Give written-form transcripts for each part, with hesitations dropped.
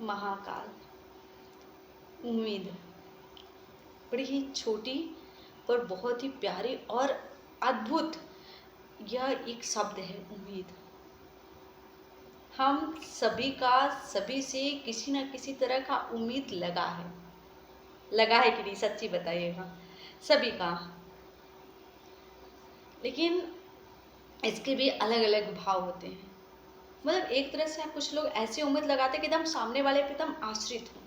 महाकाल, उम्मीद, बड़ी ही छोटी पर बहुत ही प्यारी और अद्भुत यह एक शब्द है उम्मीद। हम सभी का सभी से किसी न किसी तरह का उम्मीद लगा है कि नहीं, सच्ची बताइएगा, सभी का। लेकिन इसके भी अलग अलग भाव होते हैं। मतलब एक तरह से कुछ लोग ऐसी उम्मीद लगाते हैं कि एकदम सामने वाले पे एकदम आश्रित हो,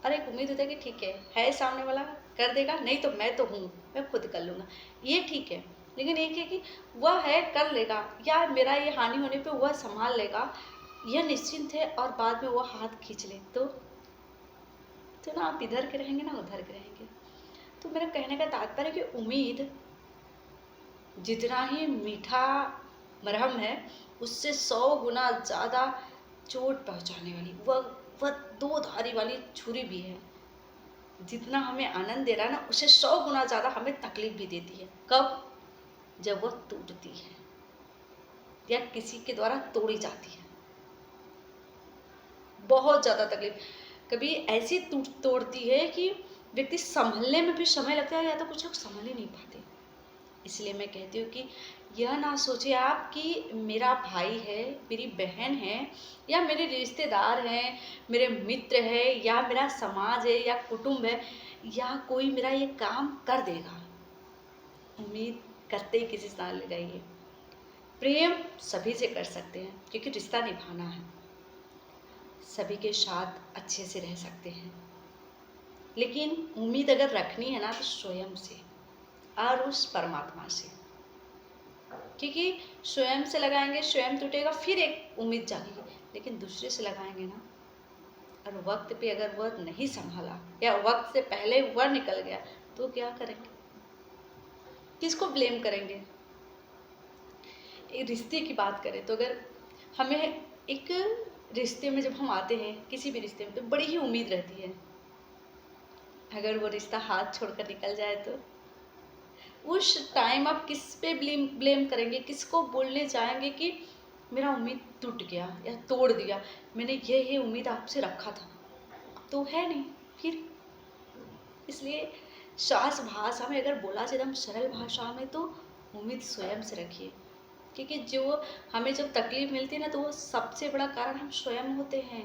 और एक उम्मीद होता है कि ठीक है सामने वाला कर देगा, नहीं तो मैं तो हूँ, मैं खुद कर लूँगा, ये ठीक है। लेकिन एक है कि वह है कर लेगा, या मेरा ये हानि होने पे वह संभाल लेगा, यह निश्चिंत है, और बाद में वह हाथ खींच ले तो ना आप इधर के रहेंगे ना उधर के रहेंगे। तो मेरा कहने का तात्पर्य कि उम्मीद जितना ही मीठा मरहम है, उससे 100 गुना ज़्यादा चोट पहुंचाने वाली वह 2 धारी वाली छुरी भी है। जितना हमें आनंद दे रहा है ना, उससे 100 गुना ज़्यादा हमें तकलीफ भी देती है। कब? जब वह टूटती है या किसी के द्वारा तोड़ी जाती है, बहुत ज़्यादा तकलीफ। कभी ऐसी तोड़ती है कि व्यक्ति संभलने में भी समय लगता है, या तो कुछ लोग संभल ही नहीं पाते। इसलिए मैं कहती हूँ कि यह ना सोचिए आप कि मेरा भाई है, मेरी बहन है, या मेरे रिश्तेदार हैं, मेरे मित्र है, या मेरा समाज है, या कुटुंब है, या कोई मेरा ये काम कर देगा। उम्मीद करते ही किसी से ना लगाइए। प्रेम सभी से कर सकते हैं, क्योंकि रिश्ता निभाना है, सभी के साथ अच्छे से रह सकते हैं। लेकिन उम्मीद अगर रखनी है ना, तो स्वयं से और उस परमात्मा से, क्योंकि स्वयं से लगाएंगे, स्वयं टूटेगा, फिर एक उम्मीद जागेगी। लेकिन दूसरे से लगाएंगे ना, और वक्त पे अगर वह नहीं संभाला, या वक्त से पहले वह निकल गया, तो क्या करेंगे? किसको ब्लेम करेंगे? एक रिश्ते की बात करें तो अगर हमें एक रिश्ते में जब हम आते हैं, किसी भी रिश्ते में, तो बड़ी ही उम्मीद रहती है। अगर वो रिश्ता हाथ छोड़कर निकल जाए तो उस टाइम आप किस पे ब्लेम करेंगे? किसको बोलने जाएंगे कि मेरा उम्मीद टूट गया या तोड़ दिया, मैंने ये उम्मीद आपसे रखा था, तो है नहीं फिर। इसलिए सास भाषा में अगर बोला जाए एकदम सरल भाषा में, तो उम्मीद स्वयं से रखिए। क्योंकि जो हमें जब तकलीफ मिलती है ना, तो वो सबसे बड़ा कारण हम स्वयं होते हैं।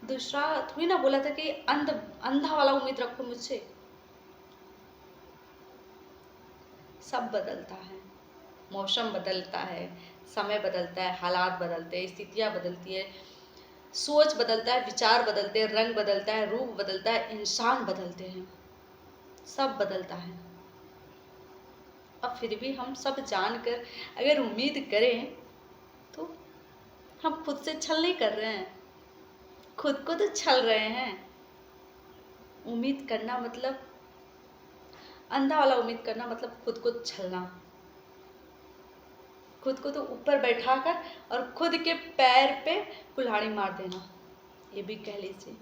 दूसरा थोड़ी ना बोला था कि अंधा वाला उम्मीद रखो मुझसे। सब बदलता है, मौसम बदलता है, समय बदलता है, हालात बदलते हैं, स्थितियाँ बदलती है, सोच बदलता है, विचार बदलते हैं, रंग बदलता है, रूप बदलता है, इंसान बदलते हैं, सब बदलता है। अब फिर भी हम सब जानकर अगर उम्मीद करें, तो हम खुद से छल नहीं कर रहे हैं, खुद को तो छल रहे हैं। उम्मीद करना मतलब, अंधा वाला उम्मीद करना मतलब खुद को छलना, खुद को तो ऊपर बैठाकर और खुद के पैर पे कुल्हाड़ी मार देना, ये भी कह लीजिए।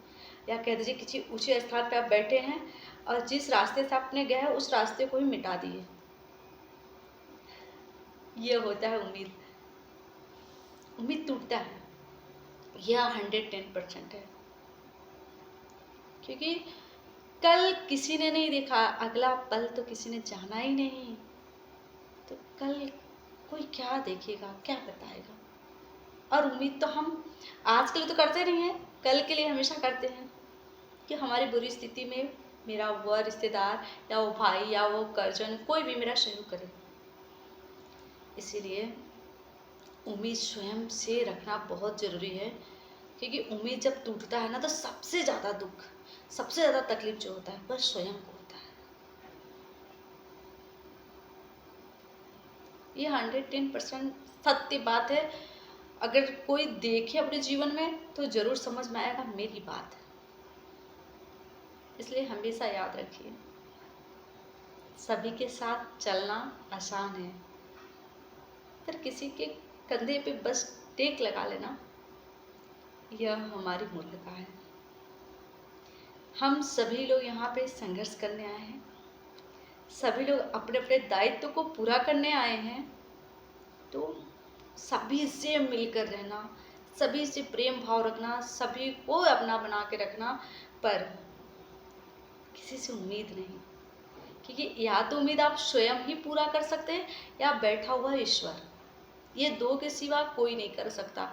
या कह दीजिए किसी ऊंचे स्थान पे आप बैठे हैं, और जिस रास्ते से आपने गए हैं उस रास्ते को ही मिटा दिए। ये होता है उम्मीद। उम्मीद टूटता है, यह 110% है। क्योंकि कल किसी ने नहीं देखा, अगला पल तो किसी ने जाना ही नहीं, तो कल कोई क्या देखेगा, क्या बताएगा। और उम्मीद तो हम आज के लिए तो करते नहीं हैं, कल के लिए हमेशा करते हैं कि हमारी बुरी स्थिति में मेरा वह रिश्तेदार, या वो भाई, या वो कर्जन, कोई भी मेरा सहयोग करे। इसीलिए उम्मीद स्वयं से रखना बहुत ज़रूरी है। क्योंकि उम्मीद जब टूटता है ना, तो सबसे ज़्यादा दुख, सबसे ज़्यादा तकलीफ जो होता है वह स्वयं को होता है। ये 110% सत्य बात है। अगर कोई देखे अपने जीवन में, तो ज़रूर समझ में आएगा मेरी बात है। इसलिए हमेशा याद रखिए, सभी के साथ चलना आसान है, पर किसी के कंधे पे बस टेक लगा लेना, यह हमारी मूर्खता है। हम सभी लोग यहाँ पे संघर्ष करने आए हैं, सभी लोग अपने अपने दायित्व को पूरा करने आए हैं। तो सभी से मिलकर रहना, सभी से प्रेम भाव रखना, सभी को अपना बना के रखना, पर किसी से उम्मीद नहीं। क्योंकि या तो उम्मीद आप स्वयं ही पूरा कर सकते हैं या बैठा हुआ ईश्वर, ये दो के सिवा कोई नहीं कर सकता।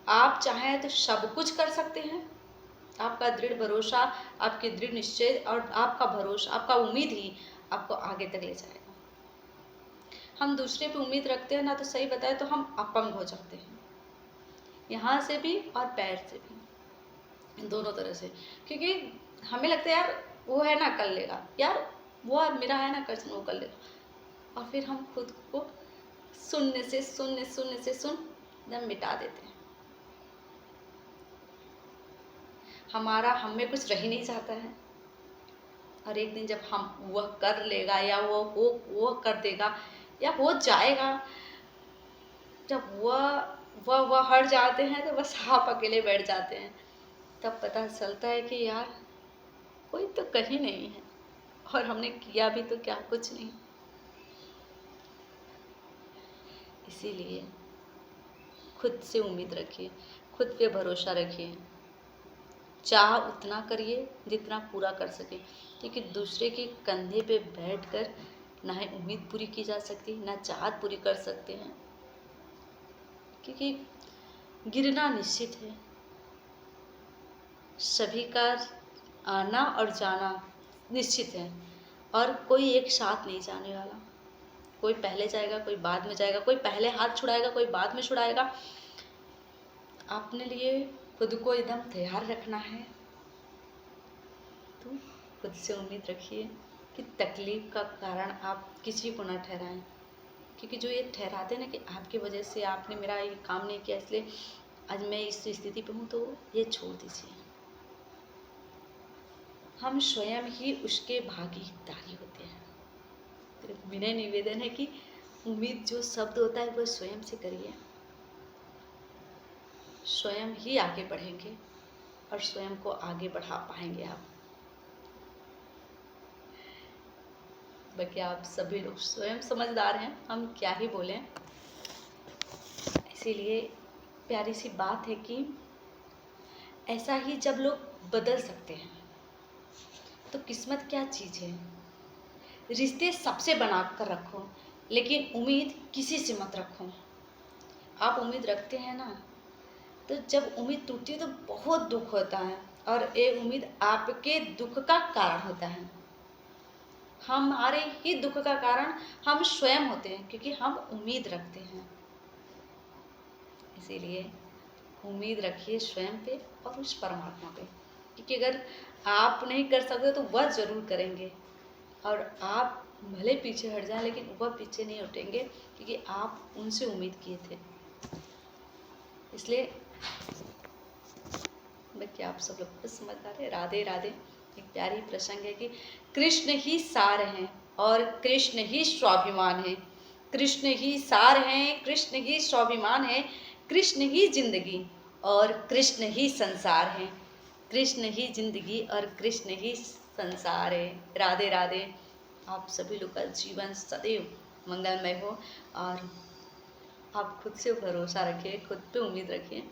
आप चाहें तो सब कुछ कर सकते हैं। आपका दृढ़ भरोसा, आपके दृढ़ निश्चय और आपका भरोसा, आपका उम्मीद ही आपको आगे तक ले जाएगा। हम दूसरे पे उम्मीद रखते हैं ना, तो सही बताए तो हम अपंग हो जाते हैं, यहाँ से भी और पैर से भी, दोनों तरह से। क्योंकि हमें लगता है यार वो है ना कर लेगा, यार वो मेरा है ना कर, वो कर लेगा, और फिर हम खुद को शून्य से शून्य एकदम मिटा देते हैं। हमारा हम में कुछ रह ही नहीं जाता है, और एक दिन जब हम वह कर लेगा या वो कर देगा या हो जाएगा, जब वह हट जाते हैं तो बस आप अकेले बैठ जाते हैं। तब पता चलता है कि यार कोई तो कहीं नहीं है, और हमने किया भी तो क्या, कुछ नहीं। इसीलिए खुद से उम्मीद रखिए, खुद पे भरोसा रखिए, चाह उतना करिए जितना पूरा कर सके। क्योंकि दूसरे के कंधे पे बैठकर ना ही उम्मीद पूरी की जा सकती, ना चाहत पूरी कर सकते हैं। क्योंकि गिरना निश्चित है, सभी का आना और जाना निश्चित है, और कोई एक साथ नहीं जाने वाला। कोई पहले जाएगा, कोई बाद में जाएगा, कोई पहले हाथ छुड़ाएगा, कोई बाद में छुड़ाएगा। अपने लिए खुद को एकदम तैयार रखना है, तो खुद से उम्मीद रखिए कि तकलीफ का कारण आप किसी को ना ठहराएं। क्योंकि जो ये ठहराते हैं ना कि आपकी वजह से आपने मेरा ये काम नहीं किया इसलिए आज मैं इस स्थिति पे हूँ, तो ये छोड़ दीजिए। हम स्वयं ही उसके भागीदारी होते हैं। तो विनय निवेदन है कि उम्मीद जो शब्द होता है वह स्वयं से करिए, स्वयं ही आगे बढ़ेंगे और स्वयं को आगे बढ़ा पाएंगे आप। बाकी आप सभी लोग स्वयं समझदार हैं, हम क्या ही बोलें। इसीलिए प्यारी सी बात है कि ऐसा ही जब लोग बदल सकते हैं तो किस्मत क्या चीज़ है। रिश्ते सबसे बना कर रखो, लेकिन उम्मीद किसी से मत रखो। आप उम्मीद रखते हैं ना, तो जब उम्मीद टूटती है तो बहुत दुख होता है, और ये उम्मीद आपके दुख का कारण होता है। हमारे ही दुख का कारण हम स्वयं होते हैं, क्योंकि हम उम्मीद रखते हैं। इसीलिए उम्मीद रखिए स्वयं पे और उस परमात्मा पे, क्योंकि अगर आप नहीं कर सकते तो वह ज़रूर करेंगे, और आप भले पीछे हट जाएं लेकिन वह पीछे नहीं हटेंगे, क्योंकि आप उनसे उम्मीद किए थे। इसलिए बाकी आप सब लोग कुछ समझदार है। राधे राधे। एक प्यारी प्रसंग है कि कृष्ण ही सार हैं और कृष्ण ही स्वाभिमान है, कृष्ण ही सार हैं, कृष्ण ही स्वाभिमान है, कृष्ण ही जिंदगी और कृष्ण ही संसार है, कृष्ण ही जिंदगी और कृष्ण ही संसार है। राधे राधे। आप सभी लोग का जीवन सदैव मंगलमय हो, और आप खुद से भरोसा रखिए, खुद पे उम्मीद रखिए,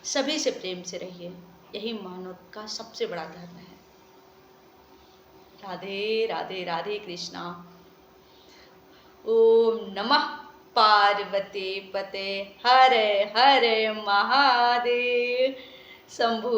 सभी से प्रेम से रहिए। यही मानव का सबसे बड़ा धर्म है। राधे राधे। राधे कृष्णा। ओम नमः पार्वती पते हरे हरे महादेव शंभु।